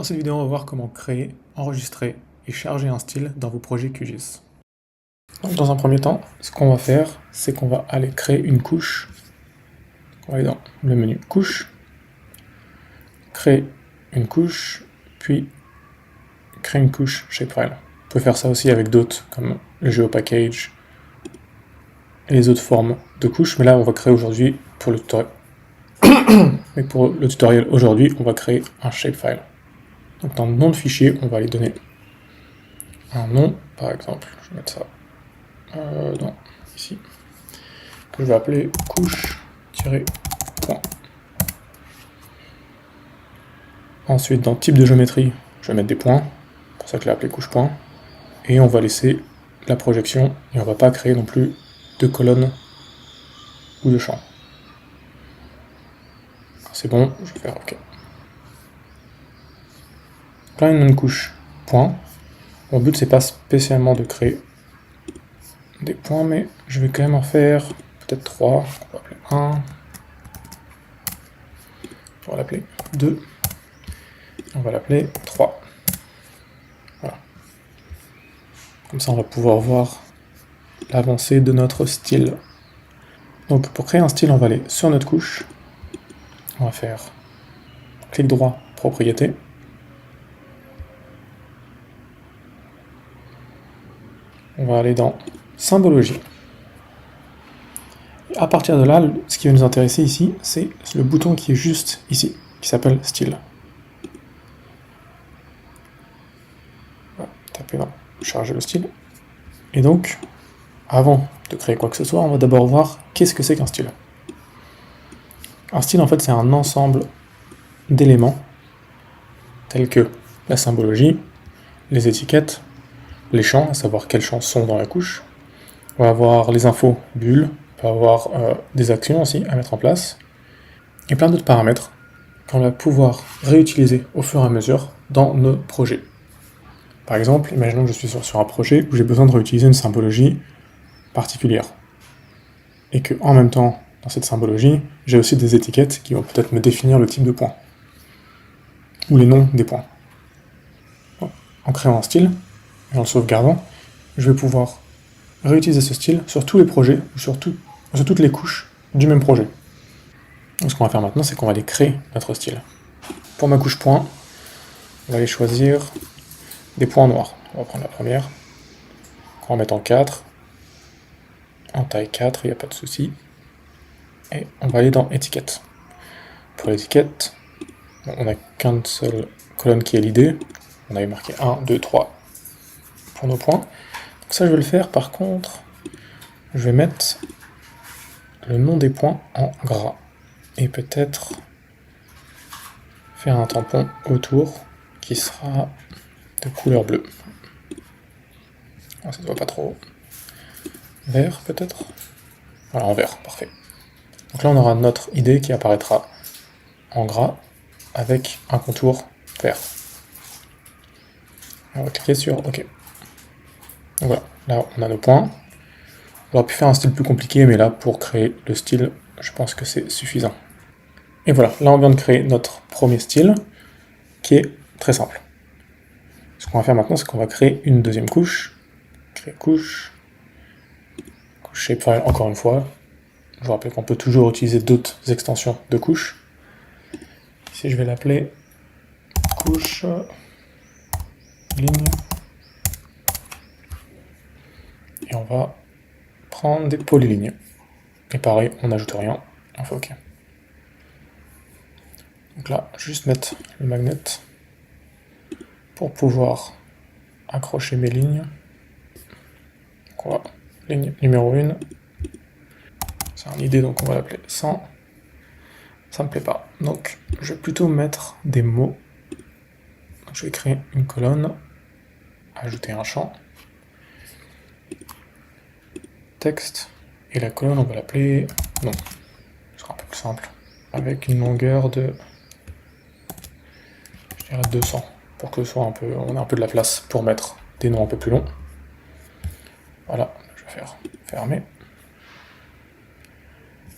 Dans cette vidéo, on va voir comment créer, enregistrer et charger un style dans vos projets QGIS. Donc, dans un premier temps, ce qu'on va faire, c'est qu'on va aller créer une couche. On va aller dans le menu couche, créer une couche, puis créer une couche shapefile. Vous pouvez faire ça aussi avec d'autres, comme le GeoPackage et les autres formes de couches, mais là, on va créer aujourd'hui pour le tutoriel. Mais pour le tutoriel aujourd'hui, on va créer un shapefile. Donc dans le nom de fichier, on va lui donner un nom, par exemple, je vais mettre ça ici, que je vais appeler couche-point. Ensuite, dans type de géométrie, je vais mettre des points, c'est pour ça que je l'ai appelé couche-point, et on va laisser la projection, et on va pas créer non plus de colonnes ou de champs. C'est bon, je vais faire OK. Là, une couche point. Mon but, c'est pas spécialement de créer des points, mais je vais quand même en faire peut-être 3. On va appeler 1. On va l'appeler 2. On va l'appeler 3. Voilà. Comme ça, on va pouvoir voir l'avancée de notre style. Donc, pour créer un style, on va aller sur notre couche. On va faire clic droit, propriété. On va aller dans symbologie. Et à partir de là, ce qui va nous intéresser ici, c'est le bouton qui est juste ici, qui s'appelle style. On va taper dans charger le style. Et donc, avant de créer quoi que ce soit, on va d'abord voir qu'est-ce que c'est qu'un style. Un style, en fait, c'est un ensemble d'éléments tels que la symbologie, les étiquettes, les champs, à savoir quels champs sont dans la couche. On va avoir les infos bulles, on va avoir des actions aussi à mettre en place, et plein d'autres paramètres qu'on va pouvoir réutiliser au fur et à mesure dans nos projets. Par exemple, imaginons que je suis sur un projet où j'ai besoin de réutiliser une symbologie particulière, et que en même temps, dans cette symbologie, j'ai aussi des étiquettes qui vont peut-être me définir le type de point, ou les noms des points. En créant un style, et en le sauvegardant, je vais pouvoir réutiliser ce style sur tous les projets, ou sur toutes les couches du même projet. Donc ce qu'on va faire maintenant, c'est qu'on va aller créer notre style. Pour ma couche point, on va aller choisir des points noirs. On va prendre la première, qu'on va mettre en 4, en taille 4, il n'y a pas de souci. Et on va aller dans étiquette. Pour l'étiquette, on n'a qu'une seule colonne qui est l'idée. On avait marqué 1, 2, 3 pour nos points. Donc ça, je vais le faire. Par contre, je vais mettre le nom des points en gras. Et peut-être faire un tampon autour qui sera de couleur bleue. Ça ne se voit pas trop. Vert, peut-être. Voilà, en vert, parfait. Donc là, on aura notre idée qui apparaîtra en gras avec un contour vert. On va cliquer sur OK. Donc voilà, là on a nos points. On aurait pu faire un style plus compliqué, mais là pour créer le style, je pense que c'est suffisant. Et voilà, là on vient de créer notre premier style, qui est très simple. Ce qu'on va faire maintenant, c'est qu'on va créer une deuxième couche. Créer couche. Couche shapefile, encore une fois. Je vous rappelle qu'on peut toujours utiliser d'autres extensions de couches. Ici je vais l'appeler couche ligne. Et on va prendre des polylignes. Et pareil, on n'ajoute rien, on fait OK. Donc là, juste mettre le magnet pour pouvoir accrocher mes lignes. Donc on va, ligne numéro 1, c'est une idée, donc on va l'appeler 100. Ça me plaît pas, donc je vais plutôt mettre des mots. Donc je vais créer une colonne, ajouter un champ, texte, et la colonne on va l'appeler nom. Ce sera un peu plus simple, avec une longueur de, je dirais 200, pour que ce soit un peu, on ait un peu de la place pour mettre des noms un peu plus longs. Voilà, je vais faire fermer.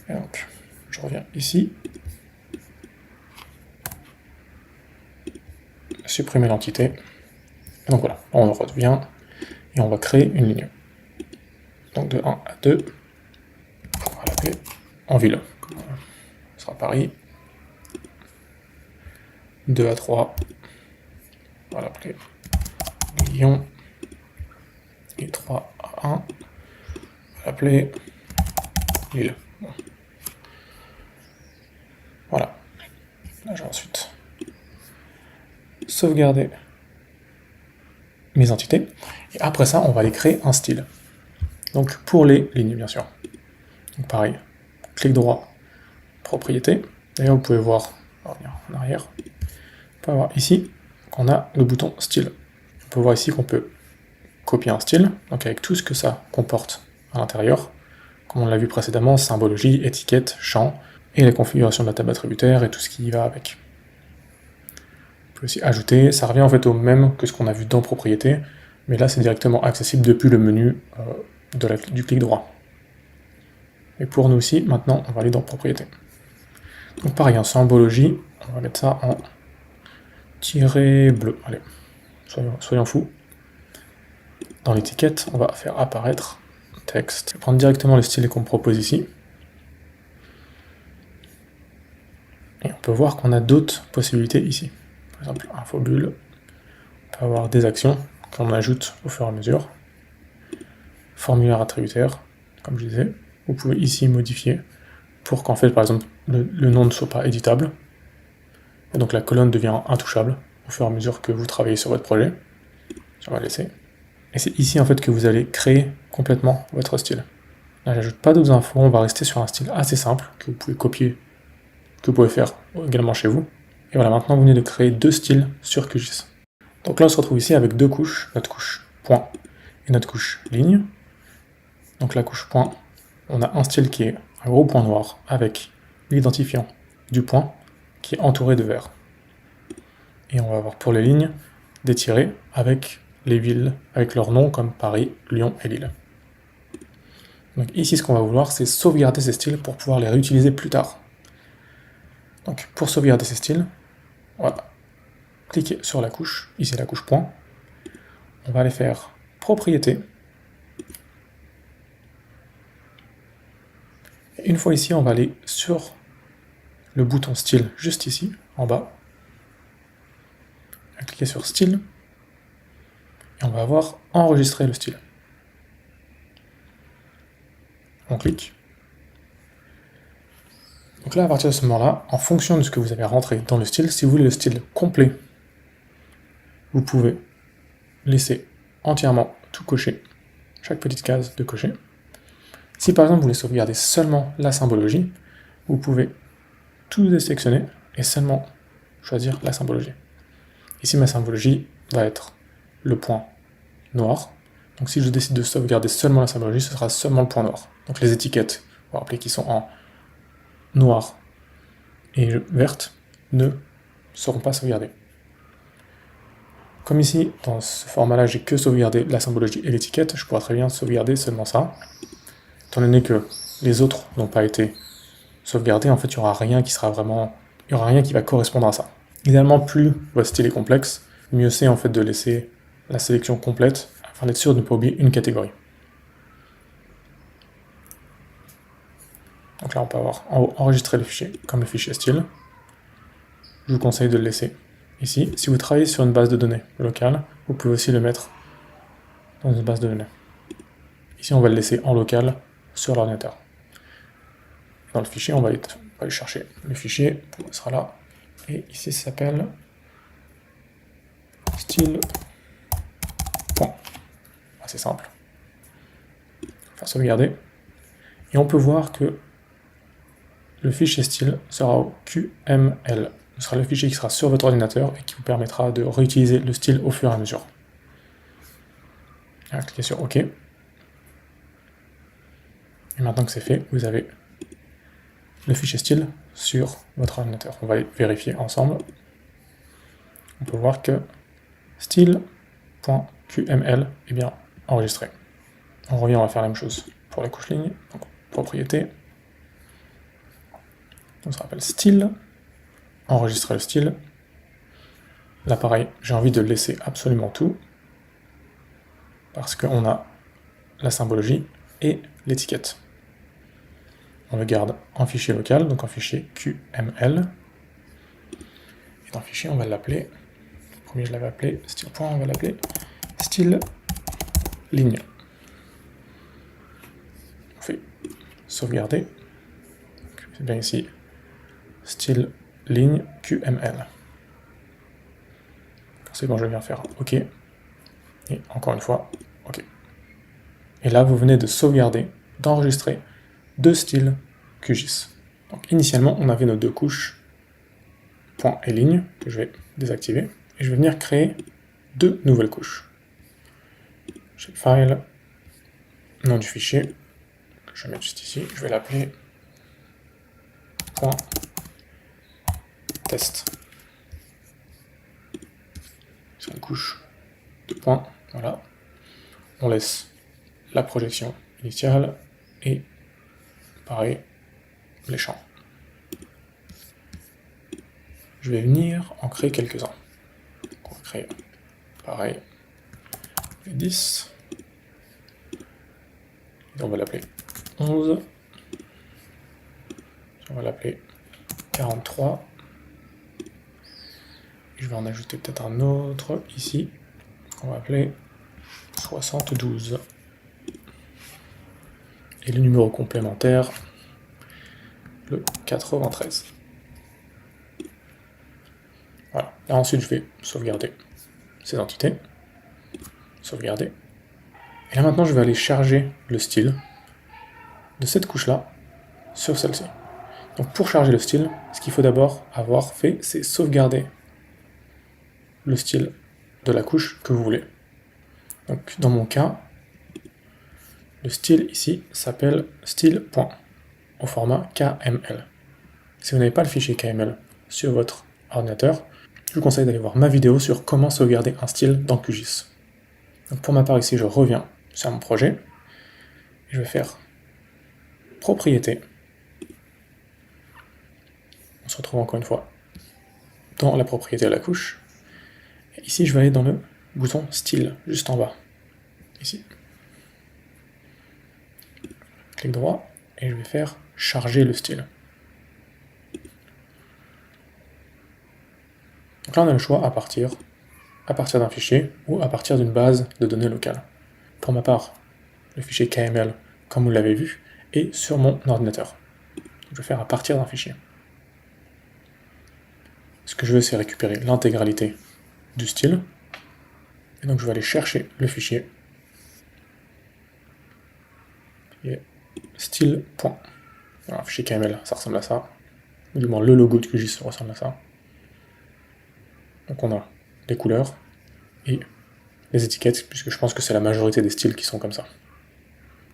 Et donc, je reviens ici. supprimer l'entité. Donc voilà, on revient et on va créer une ligne. Donc de 1 à 2, on va l'appeler en ville. Ce sera Paris. 2 à 3, on va l'appeler Lyon. Et 3 à 1, on va l'appeler Lille. Bon. Voilà. Là, je vais ensuite sauvegarder mes entités. Et après ça, on va aller créer un style. Donc pour les lignes, bien sûr. Donc pareil, clic droit, propriété. D'ailleurs, vous pouvez voir, on va revenir en arrière. On peut voir ici qu'on a le bouton style. On peut voir ici qu'on peut copier un style, donc avec tout ce que ça comporte à l'intérieur. Comme on l'a vu précédemment, symbologie, étiquette, champ, et la configuration de la table attributaire et tout ce qui y va avec. On peut aussi ajouter, ça revient en fait au même que ce qu'on a vu dans propriété, mais là c'est directement accessible depuis le menu du clic droit. Et pour nous aussi, maintenant on va aller dans propriété. Donc pareil, en symbologie, on va mettre ça en tiret bleu. Allez, soyons fous. Dans l'étiquette, on va faire apparaître texte. Je vais prendre directement le style qu'on me propose ici. Et on peut voir qu'on a d'autres possibilités ici. Par exemple, infobulle. On peut avoir des actions qu'on ajoute au fur et à mesure. Formulaire attributaire, comme je disais. Vous pouvez ici modifier pour qu'en fait, par exemple, le nom ne soit pas éditable. Et donc la colonne devient intouchable au fur et à mesure que vous travaillez sur votre projet. On va laisser. Et c'est ici en fait que vous allez créer complètement votre style. Là, j'ajoute pas d'autres infos, on va rester sur un style assez simple que vous pouvez copier, que vous pouvez faire également chez vous. Et voilà, maintenant vous venez de créer deux styles sur QGIS. Donc là, on se retrouve ici avec deux couches, notre couche point et notre couche ligne. Donc la couche point, on a un style qui est un gros point noir avec l'identifiant du point qui est entouré de vert. Et on va avoir pour les lignes des tirets avec les villes, avec leurs noms comme Paris, Lyon et Lille. Donc ici, ce qu'on va vouloir, c'est sauvegarder ces styles pour pouvoir les réutiliser plus tard. Donc pour sauvegarder ces styles, on va cliquer sur la couche, ici la couche point. On va aller faire propriété. Et une fois ici, on va aller sur le bouton style juste ici, en bas. On va cliquer sur style. Et on va avoir enregistré le style. On clique. Donc là, à partir de ce moment-là, en fonction de ce que vous avez rentré dans le style, si vous voulez le style complet, vous pouvez laisser entièrement tout cocher, chaque petite case de cocher. Si par exemple vous voulez sauvegarder seulement la symbologie, vous pouvez tout désélectionner et seulement choisir la symbologie. Ici, ma symbologie va être le point noir. Donc si je décide de sauvegarder seulement la symbologie, ce sera seulement le point noir. Donc les étiquettes, on va rappeler qui sont en noir et verte, ne seront pas sauvegardées. Comme ici, dans ce format-là, j'ai que sauvegardé la symbologie et l'étiquette, je pourrais très bien sauvegarder seulement ça. Étant donné que les autres n'ont pas été sauvegardés, en fait, il n'y aura rien qui sera vraiment... Il n'y aura rien qui va correspondre à ça. Idéalement, plus votre style est complexe, mieux c'est en fait de laisser la sélection complète, afin d'être sûr de ne pas oublier une catégorie. Donc là, on peut avoir en haut enregistrer le fichier, comme le fichier style. Je vous conseille de le laisser ici. Si vous travaillez sur une base de données locale, vous pouvez aussi le mettre dans une base de données. Ici, on va le laisser en local sur l'ordinateur. Dans le fichier, on va aller chercher le fichier, il sera là. Et ici, ça s'appelle style. Assez simple. On va faire sauvegarder. Et on peut voir que le fichier style sera au QML. Ce sera le fichier qui sera sur votre ordinateur et qui vous permettra de réutiliser le style au fur et à mesure. Alors, cliquez sur OK. Et maintenant que c'est fait, vous avez le fichier style sur votre ordinateur. On va vérifier ensemble. On peut voir que style.qml est bien enregistré. On revient, on va faire la même chose pour la couche ligne. Donc, propriété. On se rappelle style, enregistrer le style. Là pareil, j'ai envie de laisser absolument tout, parce qu'on a la symbologie et l'étiquette. On le garde en fichier local, donc en fichier QML. Et dans le fichier, on va l'appeler, le premier je l'avais appelé style point, on va l'appeler style ligne. On fait sauvegarder. C'est bien ici, style ligne QML. C'est bon, je viens faire OK. Et encore une fois, OK. Et là, vous venez de sauvegarder, d'enregistrer deux styles QGIS. Donc initialement, on avait nos deux couches, point et ligne, que je vais désactiver. Et je vais venir créer deux nouvelles couches. J'ai le file, nom du fichier, que je vais mettre juste ici. Je vais l'appeler point test. C'est une couche de points, voilà. On laisse la projection initiale et pareil, les champs. Je vais venir en créer quelques-uns. On va créer pareil les 10. Et on va l'appeler 11. On va l'appeler 43. Et je vais en ajouter peut-être un autre ici, qu'on va appeler 72. Et le numéro complémentaire, le 93. Voilà. Là ensuite je vais sauvegarder ces entités. Sauvegarder. Et là maintenant je vais aller charger le style de cette couche-là sur celle-ci. Donc pour charger le style, ce qu'il faut d'abord avoir fait, c'est sauvegarder le style de la couche que vous voulez. Donc dans mon cas, le style ici s'appelle style point au format KML. Si vous n'avez pas le fichier KML sur votre ordinateur, je vous conseille d'aller voir ma vidéo sur comment sauvegarder un style dans QGIS. Donc pour ma part ici, je reviens sur mon projet, et je vais faire propriété. On se retrouve encore une fois dans la propriété de la couche. Et ici, je vais aller dans le bouton style, juste en bas, ici. Clic droit, et je vais faire charger le style. Donc là, on a le choix à partir d'un fichier ou à partir d'une base de données locale. Pour ma part, le fichier KML, comme vous l'avez vu, est sur mon ordinateur. Je vais faire à partir d'un fichier. Ce que je veux, c'est récupérer l'intégralité du style. Et donc je vais aller chercher le fichier qui est style. Alors, un fichier KML, ça ressemble à ça. Ou du moins le logo de QGIS ressemble à ça. Donc on a les couleurs et les étiquettes, puisque je pense que c'est la majorité des styles qui sont comme ça.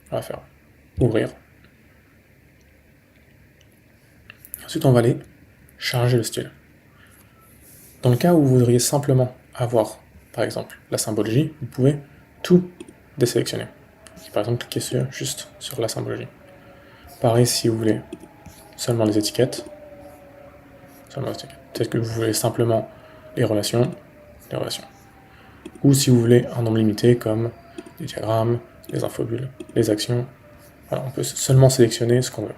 On va faire ouvrir. Ensuite on va aller charger le style. Dans le cas où vous voudriez simplement avoir, par exemple, la symbologie, vous pouvez tout désélectionner. Par exemple, cliquez juste sur la symbologie. Pareil si vous voulez seulement les étiquettes. Peut-être que vous voulez simplement les relations. Ou si vous voulez un nombre limité comme les diagrammes, les infobules, les actions. Voilà, on peut seulement sélectionner ce qu'on veut.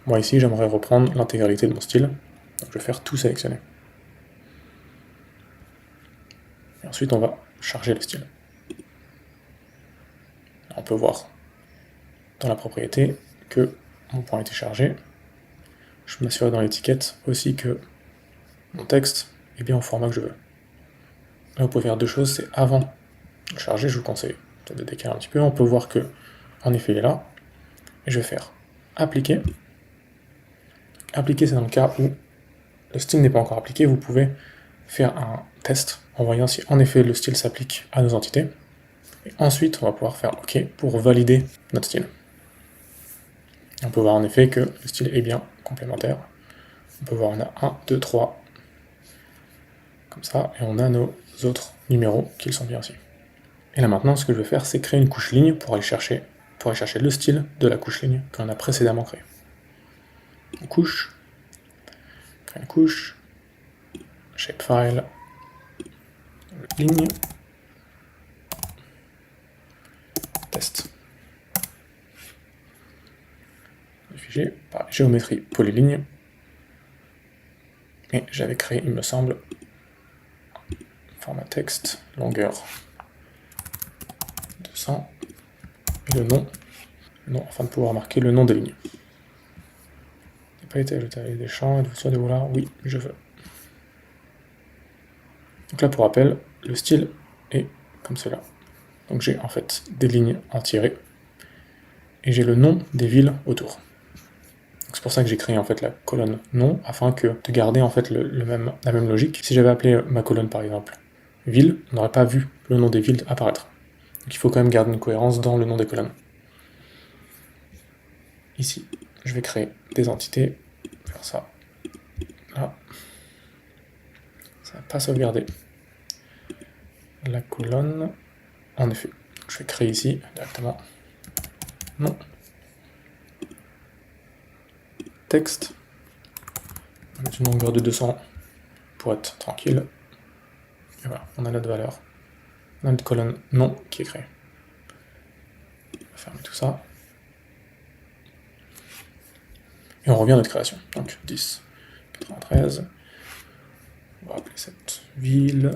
Moi ici, j'aimerais reprendre l'intégralité de mon style. Donc je vais faire tout sélectionner. Et ensuite, on va charger le style. On peut voir dans la propriété que mon point a été chargé. Je m'assure dans l'étiquette aussi que mon texte est bien au format que je veux. Là, vous pouvez faire deux choses, c'est avant de le charger, je vous conseille peut-être de décaler un petit peu, on peut voir que, en effet, il est là, et je vais faire appliquer. Appliquer, c'est dans le cas où le style n'est pas encore appliqué, vous pouvez faire un test en voyant si en effet le style s'applique à nos entités. Et ensuite, on va pouvoir faire OK pour valider notre style. On peut voir en effet que le style est bien complémentaire. On peut voir on a 1, 2, 3, comme ça, et on a nos autres numéros qui sont bien aussi. Et là maintenant, ce que je vais faire, c'est créer une couche ligne pour aller chercher le style de la couche ligne qu'on a précédemment créée. Couche, créer une couche, shapefile, ligne, test. Le fichier, pareil, géométrie polyligne. Et j'avais créé, il me semble, format texte, longueur 200, et le nom, afin de pouvoir marquer le nom des lignes. Il n'a pas été ajouté avec des champs, êtes-vous sûr de vouloir? Oui, je veux. Donc là, pour rappel, le style est comme cela. Donc j'ai en fait des lignes en tiré, et j'ai le nom des villes autour. C'est pour ça que j'ai créé en fait la colonne nom, afin de garder en fait la même logique. Si j'avais appelé ma colonne par exemple ville, on n'aurait pas vu le nom des villes apparaître. Donc il faut quand même garder une cohérence dans le nom des colonnes. Ici, je vais créer des entités, faire ça, là. Ça va pas sauvegarder la colonne, en effet. Je vais créer ici directement nom, texte, on va mettre une longueur de 200 pour être tranquille. Et voilà, on a notre valeur. On a notre colonne nom qui est créée. On va fermer tout ça. Et on revient à notre création. Donc 10, 93. On va appeler cette ville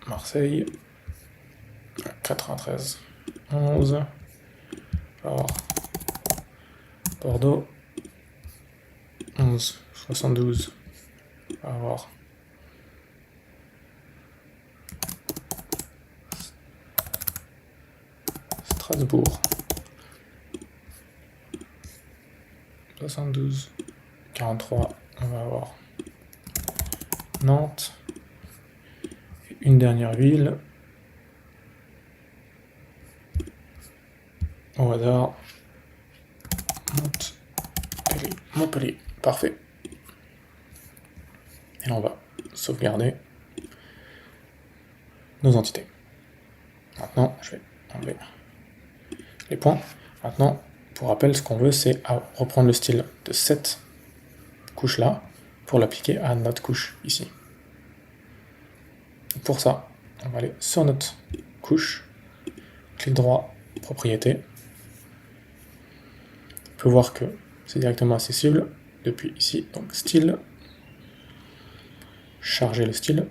Marseille. 93, 11. On va avoir Bordeaux. 11, 72. On va avoir Strasbourg. 72, 43, on va avoir Nantes. Et une dernière ville. Au hasard. Montpellier. Parfait. Et là, on va sauvegarder nos entités. Maintenant, je vais enlever les points. Maintenant, pour rappel, ce qu'on veut, c'est reprendre le style de cette couche-là pour l'appliquer à notre couche ici. Pour ça, on va aller sur notre couche, clic droit, propriété. On peut voir que c'est directement accessible depuis ici, donc style, charger le style.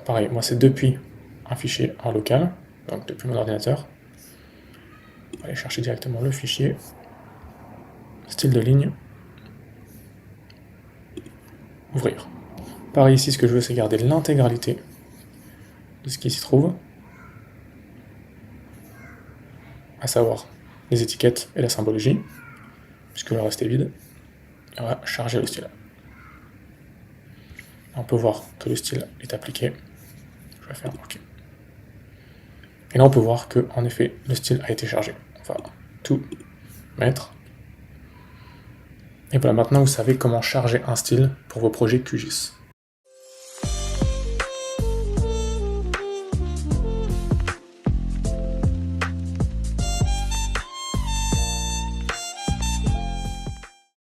Pareil, moi c'est depuis un fichier en local, donc depuis mon ordinateur. On va aller chercher directement le fichier, style de ligne, ouvrir. Pareil ici, ce que je veux, c'est garder l'intégralité de ce qui s'y trouve, à savoir les étiquettes et la symbologie, puisque le reste est vide. Et on va charger le style. On peut voir que le style est appliqué. Je vais faire OK. Et là, on peut voir que, en effet, le style a été chargé. On va tout mettre. Et voilà, maintenant vous savez comment charger un style pour vos projets QGIS.